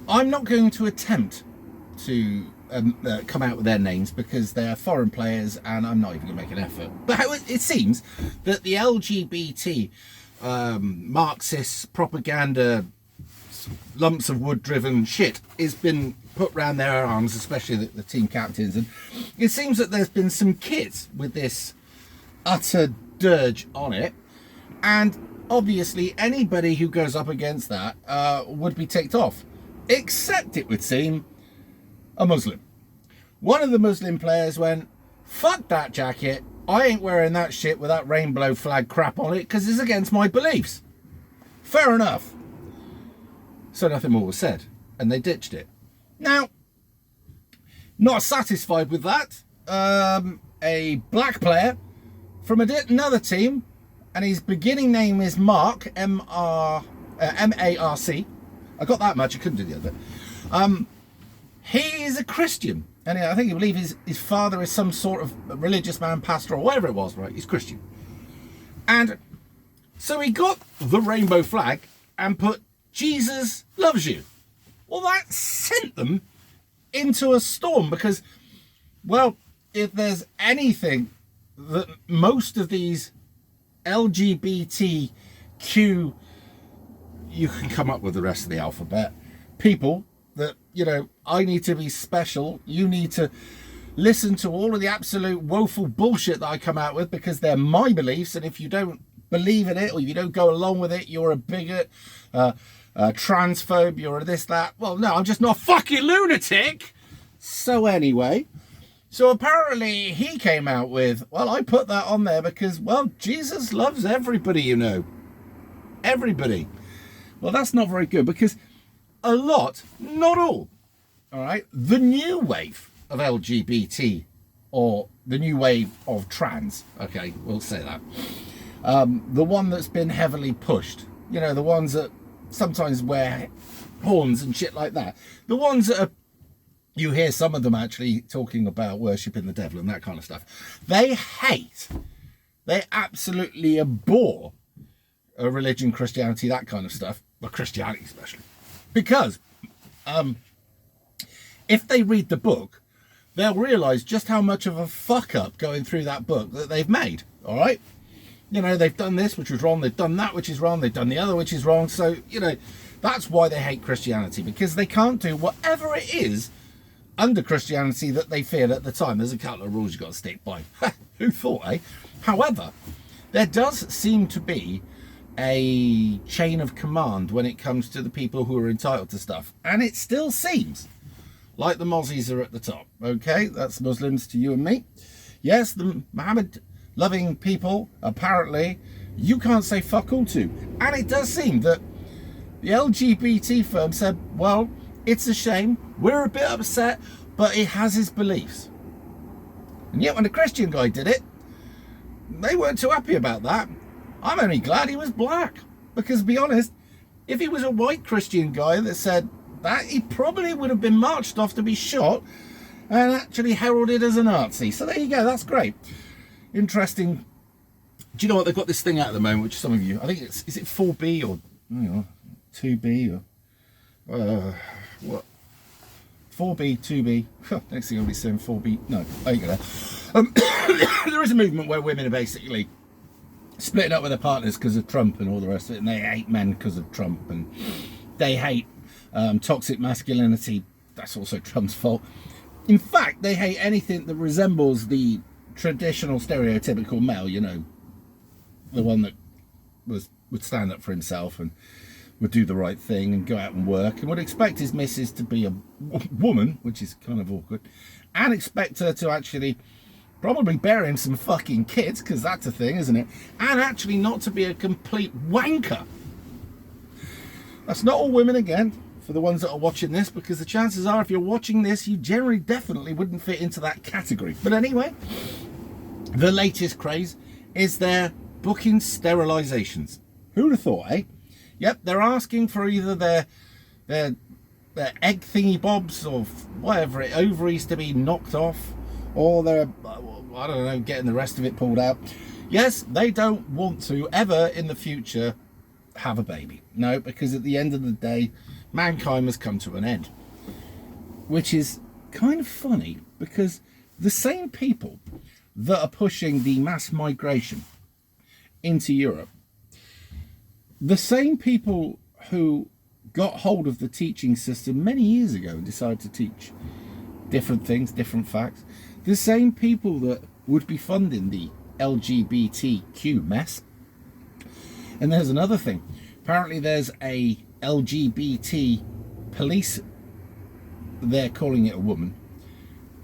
I'm not going to attempt to come out with their names because they're foreign players and I'm not even going to make an effort. But it seems that the LGBT Marxist propaganda lumps of wood driven shit has been put round their arms, especially the team captains, and it seems that there's been some kids with this utter dirge on it, and obviously anybody who goes up against that would be ticked off, except it would seem a Muslim. One of the Muslim players went, fuck that jacket, I ain't wearing that shit with that rainbow flag crap on it because it's against my beliefs. Fair enough. So nothing more was said, and they ditched it. Now, not satisfied with that, a black player from another team, and his beginning name is Mark, M-A-R-C. I got that much, I couldn't do the other bit. He is a Christian, and I think he believes his father is some sort of religious man, pastor, or whatever it was, right? He's Christian. And so he got the rainbow flag and put Jesus loves you. Well, that sent them into a storm because, well, if there's anything that most of these LGBTQ, you can come up with the rest of the alphabet, people that, you know, I need to be special, you need to listen to all of the absolute woeful bullshit that I come out with because they're my beliefs, and if you don't believe in it or you don't go along with it, you're a bigot, transphobe, you're this, that. Well, no, I'm just not a fucking lunatic. So anyway, so apparently he came out with, well, I put that on there because, well, Jesus loves everybody, you know. Everybody. Well, that's not very good because a lot, not all right, the new wave of LGBT or the new wave of trans, okay, we'll say that, the one that's been heavily pushed, you know, the ones that sometimes wear horns and shit like that, the ones that are, you hear some of them actually talking about worshipping the devil and that kind of stuff, they absolutely abhor religion, Christianity, that kind of stuff, but Christianity especially, because if they read the book, they'll realise just how much of a fuck up going through that book that they've made, all right? You know, they've done this, which was wrong, they've done that, which is wrong, they've done the other, which is wrong. So, you know, that's why they hate Christianity, because they can't do whatever it is under Christianity that they feel at the time. There's a couple of rules you've got to stick by. Who thought, eh? However, there does seem to be a chain of command when it comes to the people who are entitled to stuff. And it still seems like the Mozzies are at the top. Okay, that's Muslims to you and me. Yes, the Muhammad-loving people, apparently, you can't say fuck all to. And it does seem that the LGBT firm said, well, it's a shame, we're a bit upset, but he has his beliefs. And yet when the Christian guy did it, they weren't too happy about that. I'm only glad he was black. Because to be honest, if he was a white Christian guy that said that, he probably would have been marched off to be shot and actually heralded as a Nazi. So there you go, that's great. Interesting. Do you know what, they've got this thing out at the moment, which some of you, I think it's, is it 4B or, you know, 2B or, what? 4B, 2B, next thing I'll be saying 4B, no, I ain't gonna. There is a movement where women are basically splitting up with their partners because of Trump and all the rest of it, and they hate men because of Trump, and they hate toxic masculinity. That's also Trump's fault. In fact, they hate anything that resembles the traditional stereotypical male, you know, the one that would stand up for himself and would do the right thing and go out and work and would expect his missus to be a woman, which is kind of awkward, and expect her to actually probably bear him some fucking kids, because that's a thing, isn't it? And actually not to be a complete wanker. That's not all women, again, for the ones that are watching this, because the chances are if you're watching this, you generally definitely wouldn't fit into that category. But anyway, the latest craze is their booking sterilizations. Who'd have thought, eh? Yep, they're asking for either their egg thingy bobs or whatever, ovaries to be knocked off, or they're, I don't know, getting the rest of it pulled out. Yes, they don't want to ever in the future have a baby. No, because at the end of the day, mankind must come to an end. Which is kind of funny, because the same people that are pushing the mass migration into Europe, the same people who got hold of the teaching system many years ago and decided to teach different things, different facts, the same people that would be funding the LGBTQ mess. And there's another thing. Apparently there's a LGBT police, they're calling it a woman,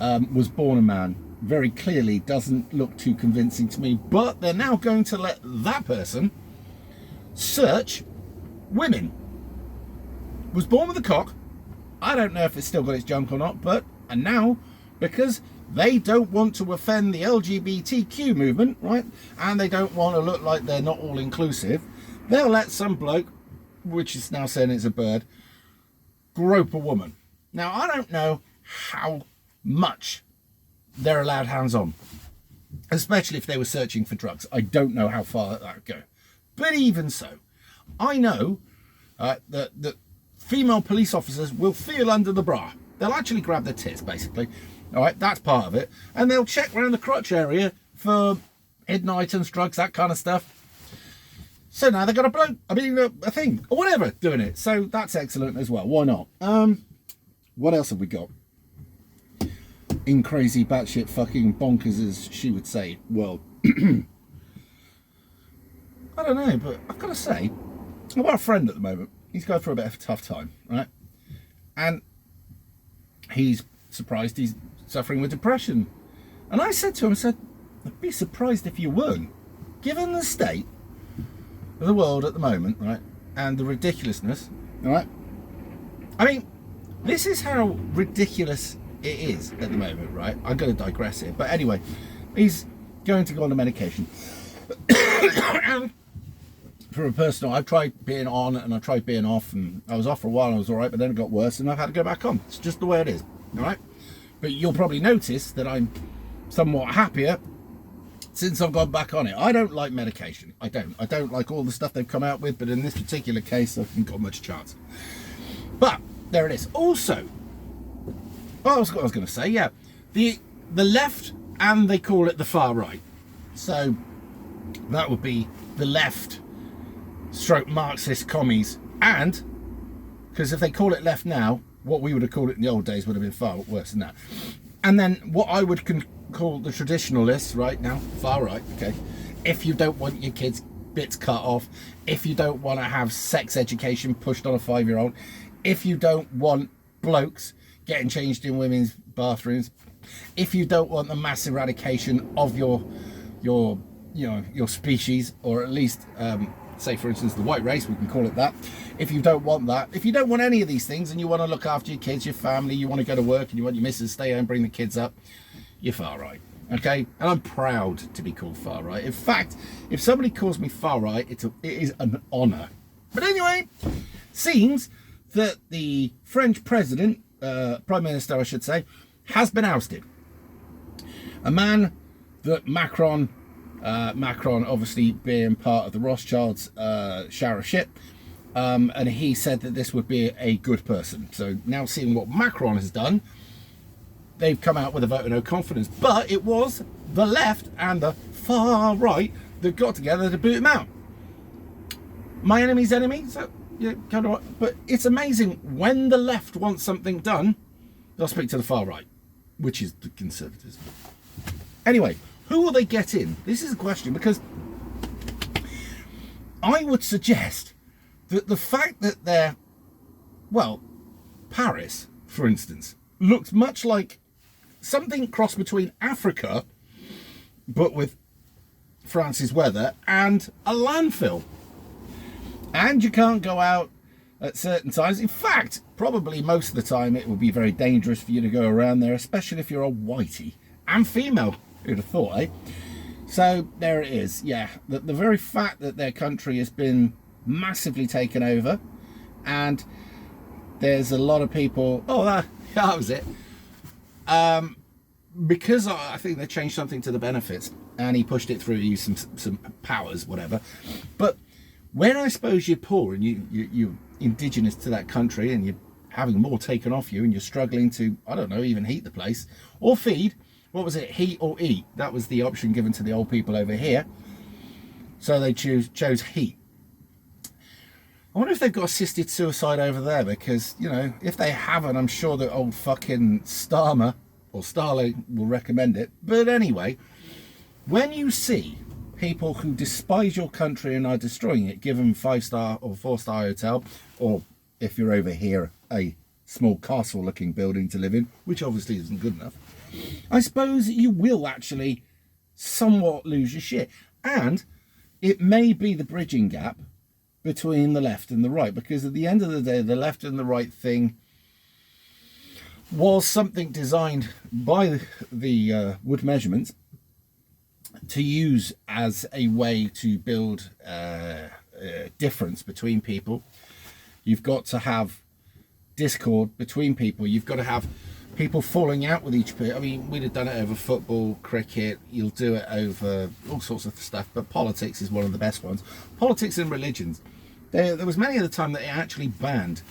was born a man. Very clearly doesn't look too convincing to me, but they're now going to let that person search women. Was born with a cock. I don't know if it's still got its junk or not, but and now, because they don't want to offend the LGBTQ movement, right, and they don't want to look like they're not all inclusive, they'll let some bloke, which is now saying it's a bird, grope a woman. Now, I don't know how much they're allowed hands on, especially if they were searching for drugs. I don't know how far that would go. But even so, I know that female police officers will feel under the bra. They'll actually grab their tits, basically. All right, that's part of it. And they'll check around the crotch area for hidden items, drugs, that kind of stuff. So now they've got a thing, or whatever, doing it. So that's excellent as well. Why not? What else have we got? In crazy batshit fucking bonkers, as she would say. Well, I don't know, but I've got to say, I've got a friend at the moment. He's going through a bit of a tough time, right? And he's surprised he's suffering with depression. And I said to him, I'd be surprised if you weren't. Given the state of the world at the moment, right, and the ridiculousness, right? I mean, this is how ridiculous it is at the moment, right? I'm going to digress here. But anyway, he's going to go on the medication. And for a personal, I've tried being on and I tried being off, and I was off for a while and I was all right, but then it got worse and I've had to go back on. It's just the way it is, all right? But you'll probably notice that I'm somewhat happier since I've gone back on it. I don't like medication. I don't like all the stuff they've come out with, but in this particular case, I haven't got much chance. But there it is. Also, what I was going to say, yeah, the left, and they call it the far right. So that would be the left stroke Marxist commies, and because if they call it left now, what we would have called it in the old days would have been far worse than that. And then what I would call the traditionalists right now, far right, okay, if you don't want your kids' bits cut off, if you don't want to have sex education pushed on a 5-year-old, if you don't want blokes getting changed in women's bathrooms, if you don't want the mass eradication of your species, or at least say for instance the white race, we can call it that, if you don't want that, if you don't want any of these things and you want to look after your kids, your family, you want to go to work and you want your missus to stay home and bring the kids up, you're far right, okay? And I'm proud to be called far right. In fact, if somebody calls me far right, it is an honour. But anyway, seems that the French president, prime minister I should say, has been ousted. A man that Macron obviously being part of the Rothschilds shower of shit, and he said that this would be a good person. So now seeing what Macron has done, they've come out with a vote of no confidence. But it was the left and the far right that got together to boot him out. My enemy's enemy, so yeah, kind of. But it's amazing, when the left wants something done, they'll speak to the far right, which is the Conservatives. Anyway, who will they get in? This is a question, because I would suggest that the fact that they're, well, Paris, for instance, looks much like something cross between Africa, but with France's weather, and a landfill. And you can't go out at certain times. In fact, probably most of the time it will be very dangerous for you to go around there, especially if you're a whitey and female. Who'd have thought, eh? So there it is. Yeah, the very fact that their country has been massively taken over, and there's a lot of people, that was it, because I think they changed something to the benefits and he pushed it through, used some powers, whatever. But when I suppose you're poor and you indigenous to that country and you're having more taken off you and you're struggling to, I don't know, even heat the place or feed. What was it? Heat or eat? That was the option given to the old people over here. So they chose heat. I wonder if they've got assisted suicide over there, because, you know, if they haven't, I'm sure that old fucking Starmer or Starling will recommend it. But anyway, when you see people who despise your country and are destroying it, give them 5-star or 4-star hotel, or if you're over here, a small castle-looking building to live in, which obviously isn't good enough, I suppose you will actually somewhat lose your shit. And it may be the bridging gap between the left and the right, because at the end of the day, the left and the right thing was something designed by the Wood Measurements to use as a way to build difference between people. You've got to have discord between people. You've got to have people falling out with each other. I mean, we'd have done it over football, cricket. You'll do it over all sorts of stuff, but politics is one of the best ones. Politics and religions. There was many of the time that it actually banned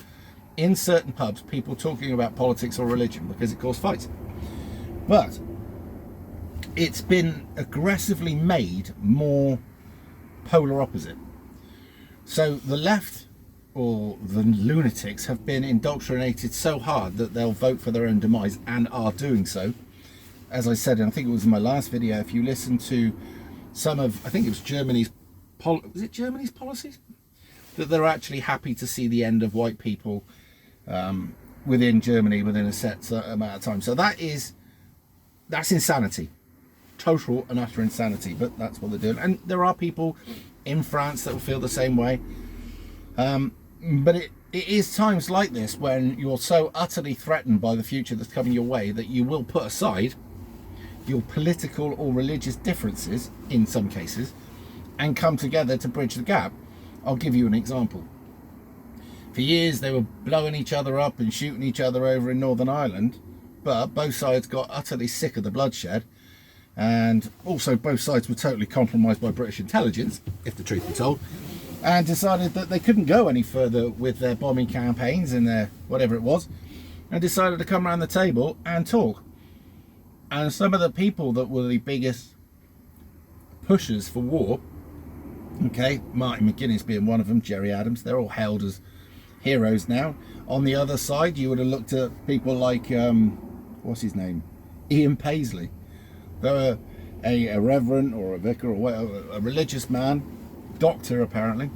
in certain pubs people talking about politics or religion because it caused fights. But it's been aggressively made more polar opposite. So the left, or the lunatics, have been indoctrinated so hard that they'll vote for their own demise, and are doing so. As I said, and I think it was in my last video, if you listen to some of, I think it was Germany's policies? That they're actually happy to see the end of white people within Germany within a set amount of time. So that's insanity. Total and utter insanity, but that's what they're doing. And there are people in France that will feel the same way. But it is times like this when you're so utterly threatened by the future that's coming your way that you will put aside your political or religious differences, in some cases, and come together to bridge the gap. I'll give you an example. For years they were blowing each other up and shooting each other over in Northern Ireland, but both sides got utterly sick of the bloodshed, and also both sides were totally compromised by British intelligence, if the truth be told, and decided that they couldn't go any further with their bombing campaigns and their whatever it was, and decided to come around the table and talk. And some of the people that were the biggest pushers for war, okay, Martin McGuinness being one of them, Jerry Adams, they're all hailed as heroes now. On the other side, you would have looked at people like, what's his name? Ian Paisley. They were a reverend or a vicar or whatever, a religious man, doctor apparently.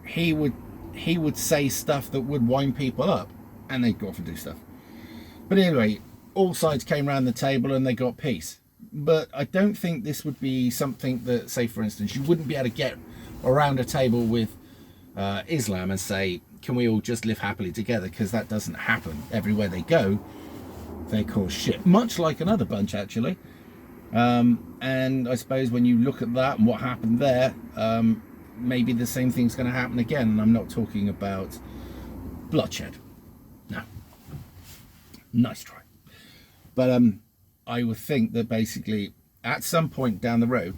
He would say stuff that would wind people up, and they'd go off and do stuff. But anyway, all sides came around the table and they got peace. But I don't think this would be something that, say for instance, you wouldn't be able to get around a table with Islam and say, can we all just live happily together? Because that doesn't happen. Everywhere they go, they cause shit. Much like another bunch, actually. And I suppose when you look at that and what happened there, maybe the same thing's going to happen again. And I'm not talking about bloodshed. No. Nice try. But I would think that basically at some point down the road,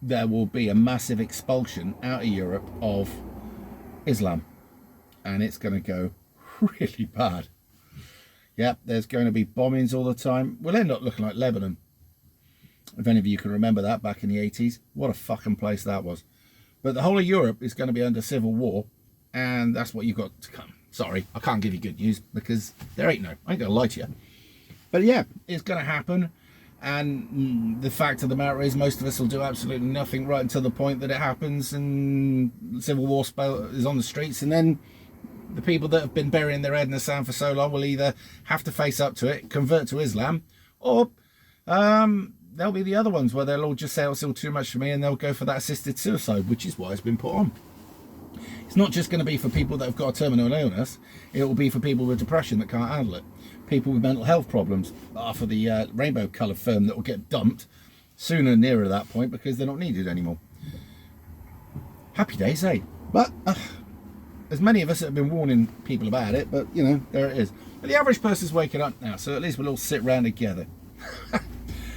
there will be a massive expulsion out of Europe of Islam. And it's going to go really bad. Yep, there's going to be bombings all the time. We'll end up looking like Lebanon. If any of you can remember that back in the 80s, what a fucking place that was. But the whole of Europe is going to be under civil war, and that's what you've got to come. Sorry, I can't give you good news because there ain't no. I ain't going to lie to you. But yeah, it's going to happen. And the fact of the matter is, most of us will do absolutely nothing right until the point that it happens and the civil war is on the streets. And then the people that have been burying their head in the sand for so long will either have to face up to it, convert to Islam, or there'll be the other ones where they'll all just say, oh, it's all too much for me, and they'll go for that assisted suicide, which is why it's been put on. It's not just going to be for people that have got a terminal illness. It will be for people with depression that can't handle it. People with mental health problems are for the rainbow colour firm that will get dumped sooner and nearer that point because they're not needed anymore. Happy days, eh? But there's many of us that have been warning people about it, but you know, there it is. But the average person's waking up now, so at least we'll all sit round together.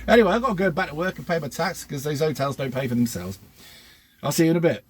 Anyway, I've got to go back to work and pay my tax because those hotels don't pay for themselves. I'll see you in a bit.